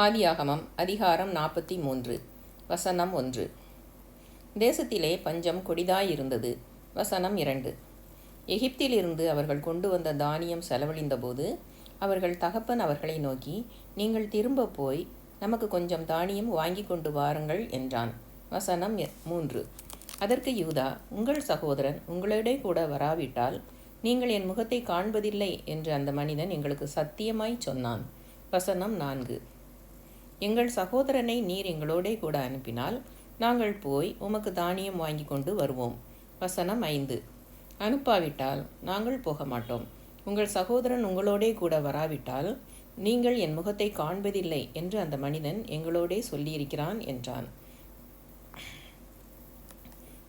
ஆதியாகமம் அதிகாரம் 43 வசனம் 1. தேசத்திலே பஞ்சம் கொடிதாயிருந்தது. வசனம் 2. எகிப்திலிருந்து அவர்கள் கொண்டு வந்த தானியம் செலவழிந்தபோது அவர்கள் தகப்பன் அவர்களை நோக்கி, நீங்கள் திரும்ப போய் நமக்கு கொஞ்சம் தானியம் வாங்கி கொண்டு வாருங்கள் என்றான். வசனம் 3. அதற்கு யூதா, உங்கள் சகோதரன் உங்களோடே கூட வராவிட்டால் நீங்கள் என் முகத்தை காண்பதில்லை என்று அந்த மனிதன் எங்களுக்கு சத்தியமாய் சொன்னான். வசனம் 4. எங்கள் சகோதரனை நீர் எங்களோடே கூட அனுப்பினால் நாங்கள் போய் உமக்கு தானியம் வாங்கி கொண்டு வருவோம். வசனம் 5. அனுப்பாவிட்டால் நாங்கள் போக மாட்டோம். உங்கள் சகோதரன் உங்களோடே கூட வராவிட்டால் நீங்கள் என் முகத்தை காண்பதில்லை என்று அந்த மனிதன் எங்களோடே சொல்லியிருக்கிறான் என்றான்.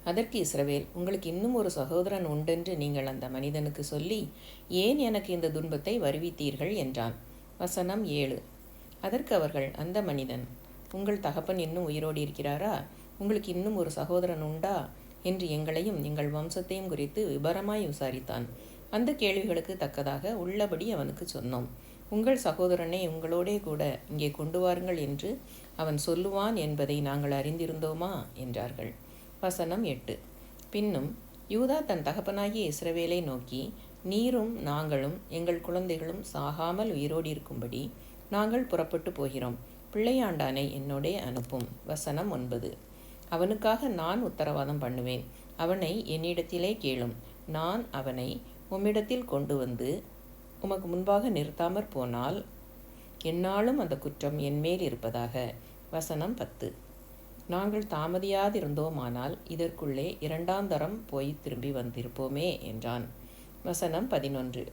அதற்கு இஸ்ரவேல், உங்களுக்கு இன்னும் ஒரு சகோதரன் உண்டென்று நீங்கள் அந்த மனிதனுக்கு சொல்லி ஏன் எனக்கு இந்த துன்பத்தை வருவித்தீர்கள் என்றான். வசனம் 7. அதற்கு அவர்கள், அந்த மனிதன், உங்கள் தகப்பன் இன்னும் உயிரோடு இருக்கிறாரா? உங்களுக்கு இன்னும் ஒரு சகோதரன் உண்டா என்று எங்களையும் எங்கள் வம்சத்தையும் குறித்து விபரமாய் விசாரித்தான். அந்த கேள்விகளுக்கு தக்கதாக உள்ளபடி அவனுக்கு சொன்னோம். உங்கள் சகோதரனை உங்களோடே கூட இங்கே கொண்டு வாருங்கள் என்று அவன் சொல்லுவான் என்பதை நாங்கள் அறிந்திருந்தோமா என்றார்கள். வசனம் 8. பின்னும் யூதா தன் தகப்பனாகிய இஸ்ரவேலை நோக்கி, நீரும் நாங்களும் எங்கள் குழந்தைகளும் சாகாமல் உயிரோடு இருக்கும்படி நாங்கள் புறப்பட்டு போகிறோம். பிள்ளையாண்டானை என்னோடே அனுப்பும். வசனம் 9. அவனுக்காக நான் உத்தரவாதம் பண்ணுவேன். அவனை என்னிடத்திலே கேளும். நான் அவனை உம்மிடத்தில் கொண்டு வந்து உமக்கு முன்பாக நிறுத்தாமற் போனால் எந்நாளும் அந்த குற்றம் என்மேல் இருப்பதாக. வசனம் 10. நாங்கள் தாமதியாதிருந்தோமானால் இதற்குள்ளே 2ஆம் தரம் போய் திரும்பி வந்திருப்போமே என்றான். வசனம் 11.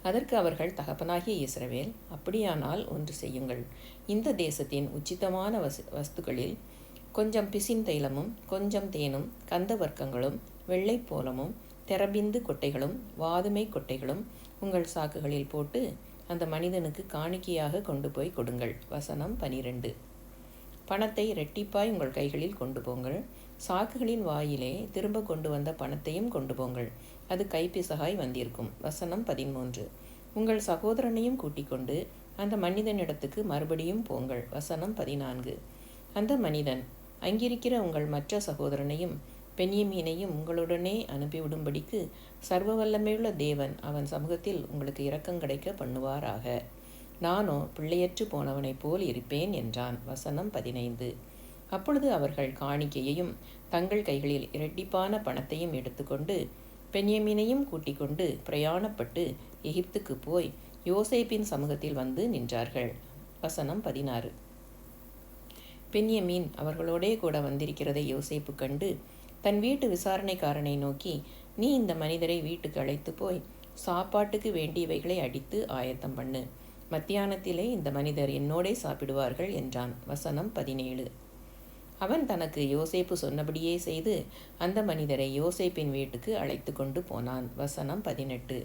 அதற்கு அவர்கள், தகப்பனாகிய இஸ்ரவேல், அப்படியானால் ஒன்று செய்யுங்கள். இந்த தேசத்தின் உச்சிதமான வஸ்துக்களில் கொஞ்சம் பிசின் தைலமும் கொஞ்சம் தேனும் கந்த வர்க்கங்களும் வெள்ளைப்போலமும் தெரபிந்து கொட்டைகளும் வாதுமை கொட்டைகளும் உங்கள் சாக்குகளில் போட்டு அந்த மனிதனுக்கு காணிக்கையாக கொண்டு போய் கொடுங்கள். வசனம் 12. பணத்தை இரட்டிப்பாய் உங்கள் கைகளில் கொண்டு போங்கள். சாக்குகளின் வாயிலே திரும்ப கொண்டு வந்த பணத்தையும் கொண்டு போங்கள். அது கைப்பிசகாய் வந்திருக்கும். வசனம் 13. உங்கள் சகோதரனையும் கூட்டிக் கொண்டு அந்த மனிதனிடத்துக்கு மறுபடியும் போங்கள். வசனம் 14. அந்த மனிதன் அங்கிருக்கிற உங்கள் மற்ற சகோதரனையும் பென்யமீனையும் உங்களுடனே அனுப்பிவிடும்படிக்கு சர்வ வல்லமையுள்ள தேவன் அவன் சமூகத்தில் உங்களுக்கு இரக்கம் கிடைக்க பண்ணுவாராக. நானோ பிள்ளையற்று போனவனைப் போல் இருப்பேன் என்றான். வசனம் 15. அப்பொழுது அவர்கள் காணிக்கையையும் தங்கள் கைகளில் இரட்டிப்பான பணத்தையும் எடுத்துக்கொண்டு பென்யமீனையும் கூட்டிக் கொண்டு பிரயாணப்பட்டு எகிப்துக்கு போய் யோசேப்பின் சமூகத்தில் வந்து நின்றார்கள். வசனம் 16. பென்யமீன் அவர்களோடே கூட வந்திருக்கிறதை யோசேப்பு கண்டு தன் வீட்டு விசாரணைக்காரனை நோக்கி, நீ இந்த மனிதரை வீட்டுக்கு அழைத்து போய் சாப்பாட்டுக்கு வேண்டியவைகளை அடித்து ஆயத்தம் பண்ணு. மத்தியானத்திலே இந்த மனிதர் என்னோடே சாப்பிடுவார்கள் என்றான். வசனம் 17. அவன் தனக்கு யோசேப்பு சொன்னபடியே செய்து அந்த மனிதரை யோசேப்பின் வீட்டுக்கு அழைத்து கொண்டு போனான். வசனம் 18.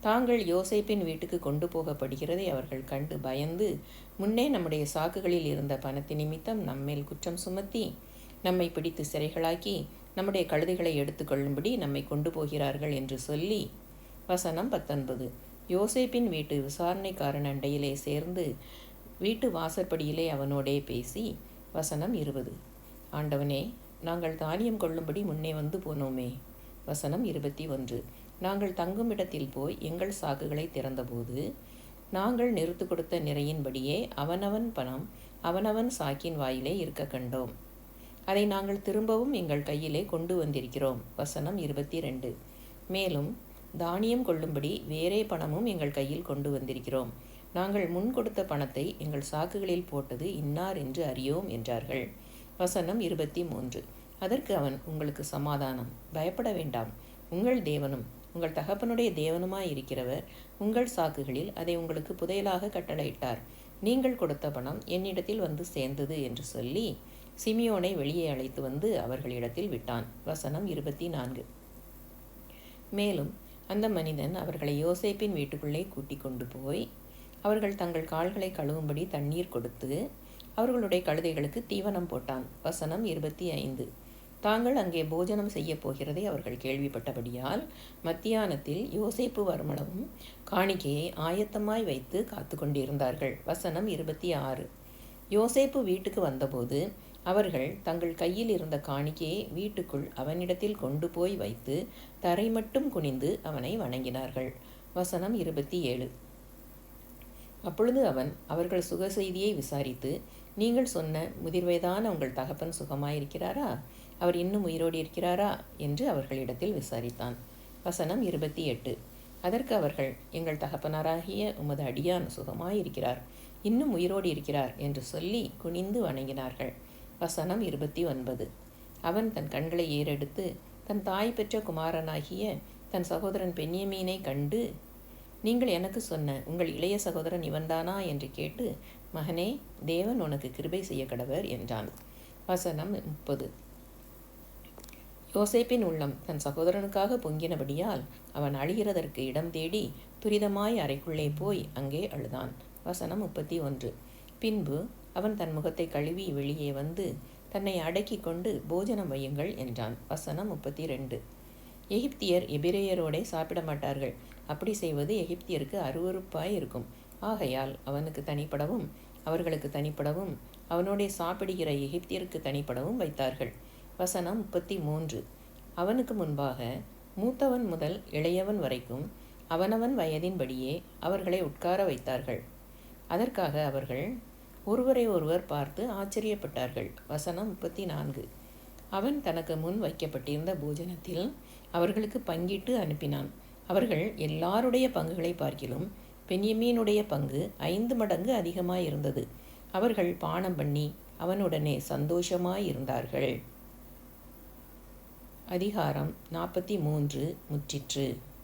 தாங்கள் யோசேப்பின் வீட்டுக்கு கொண்டு போகப்படுகிறதை அவர்கள் கண்டு பயந்து, முன்னே நம்முடைய சாக்குகளில் இருந்த பணத்தின் நிமித்தம் நம்மேல் குற்றம் சுமத்தி நம்மை பிடித்து சிறைகளாக்கி நம்முடைய கழுதைகளை எடுத்துக்கொள்ளும்படி நம்மை கொண்டு போகிறார்கள் என்று சொல்லி. வசனம் 19. யோசேப்பின் வீட்டு விசாரணைக்காரன் அண்டையிலே சேர்ந்து வீட்டு வாசற்படியிலே அவனோடே பேசி. வசனம் 20. ஆண்டவனே, நாங்கள் தானியம் கொள்ளும்படி முன்னே வந்து போனோமே. வசனம் 21. நாங்கள் தங்கும் இடத்தில் போய் எங்கள் சாக்குகளை திறந்தபோது நாங்கள் நிறுத்து கொடுத்த நிறையின்படியே அவனவன் பணம் அவனவன் சாக்கின் வாயிலே இருக்க கண்டோம். அதை நாங்கள் திரும்பவும் எங்கள் கையிலே கொண்டு வந்திருக்கிறோம். வசனம் 22. மேலும் தானியம் கொள்ளும்படி வேறே பணமும் எங்கள் கையில் கொண்டு வந்திருக்கிறோம். நாங்கள் முன் கொடுத்த பணத்தை எங்கள் சாக்குகளில் போட்டது இன்னார் என்று அறியோம் என்றார்கள். வசனம் 23. அதற்கு அவன், உங்களுக்கு சமாதானம், பயப்பட வேண்டாம். உங்கள் தேவனும் உங்கள் தகப்பனுடைய தேவனுமாய் இருக்கிறவர் உங்கள் சாக்குகளில் அதை உங்களுக்கு புதையலாக கட்டளையிட்டார். நீங்கள் கொடுத்த பணம் என்னிடத்தில் வந்து சேர்ந்தது என்று சொல்லி சிமியோனை வெளியே அழைத்து வந்து அவர்களிடத்தில் விட்டான். வசனம் 24. மேலும் அந்த மனிதன் அவர்களை யோசேப்பின் வீட்டுக்குள்ளே கூட்டிக் கொண்டு போய் அவர்கள் தங்கள் கால்களை கழுவும்படி தண்ணீர் கொடுத்து அவர்களுடைய கழுதைகளுக்கு தீவனம் போட்டான். வசனம் 25. தாங்கள் அங்கே போஜனம் செய்யப் போகிறதை அவர்கள் கேள்விப்பட்டபடியால் மத்தியானத்தில் யோசேப்பு வருமளவும் காணிக்கையை ஆயத்தமாய் வைத்து காத்து கொண்டிருந்தார்கள். வசனம் 26. யோசேப்பு வீட்டுக்கு வந்தபோது அவர்கள் தங்கள் கையில் இருந்த காணிக்கையை வீட்டுக்குள் அவனிடத்தில் கொண்டு போய் வைத்து தரை மட்டும் குனிந்து அவனை வணங்கினார்கள். வசனம் 27. அப்பொழுது அவன் அவர்கள் சுக செய்தியை விசாரித்து, நீங்கள் சொன்ன முதிர்வயதான உங்கள் தகப்பன் சுகமாயிருக்கிறாரா? அவர் இன்னும் உயிரோடு இருக்கிறாரா என்று அவர்களிடத்தில் விசாரித்தான். வசனம் 28. அதற்கு அவர்கள், எங்கள் தகப்பனாராகிய உமது அடியான் சுகமாயிருக்கிறார், இன்னும் உயிரோடு இருக்கிறார் என்று சொல்லி குனிந்து வணங்கினார்கள். வசனம் 29. அவன் தன் கண்களை ஏறெடுத்து தன் தாய் பெற்ற குமாரனாகிய தன் சகோதரன் பென்யமீனை கண்டு, நீங்கள் எனக்கு சொன்ன உங்கள் இளைய சகோதரன் இவன்தானா என்று கேட்டு, மகனே, தேவன் உனக்கு கிருபை செய்ய கடவர் என்றான். வசனம் 30. யோசேப்பின் உள்ளம் தன் சகோதரனுக்காக பொங்கினபடியால் அவன் அழுகிறதற்கு இடம் தேடி துரிதமாய் அறைக்குள்ளே போய் அங்கே அழுதான். வசனம் 31. பின்பு அவன் தன் முகத்தை கழுவி வெளியே வந்து தன்னை அடக்கி கொண்டு போஜனம் வையுங்கள் என்றான். வசனம் 32. எகிப்தியர் எபிரேயரோடே சாப்பிட மாட்டார்கள். அப்படி செய்வது எகிப்தியருக்கு அருவருப்பாய் இருக்கும். ஆகையால் அவனுக்கு தனிப்படவும் அவர்களுக்கு தனிப்படவும் அவனோடே சாப்பிடுகிற எகிப்தியருக்கு தனிப்படவும் வைத்தார்கள். வசனம் 33. அவனுக்கு முன்பாக மூத்தவன் முதல் இளையவன் வரைக்கும் அவனவன் வயதின்படியே அவர்களை உட்கார வைத்தார்கள். அதற்காக அவர்கள் ஒருவரை ஒருவர் பார்த்து ஆச்சரியப்பட்டார்கள். வசனம் 34. அவன் தனக்கு முன் வைக்கப்பட்டிருந்த போஜனத்தில் அவர்களுக்கு பங்கிட்டு அனுப்பினான். அவர்கள் எல்லாருடைய பங்குகளை பார்க்கிலும் பென்யமீனுடைய பங்கு 5 மடங்கு அதிகமாயிருந்தது. அவர்கள் பானம் பண்ணி அவனுடனே சந்தோஷமாயிருந்தார்கள். அதிகாரம் 43 முற்றிற்று.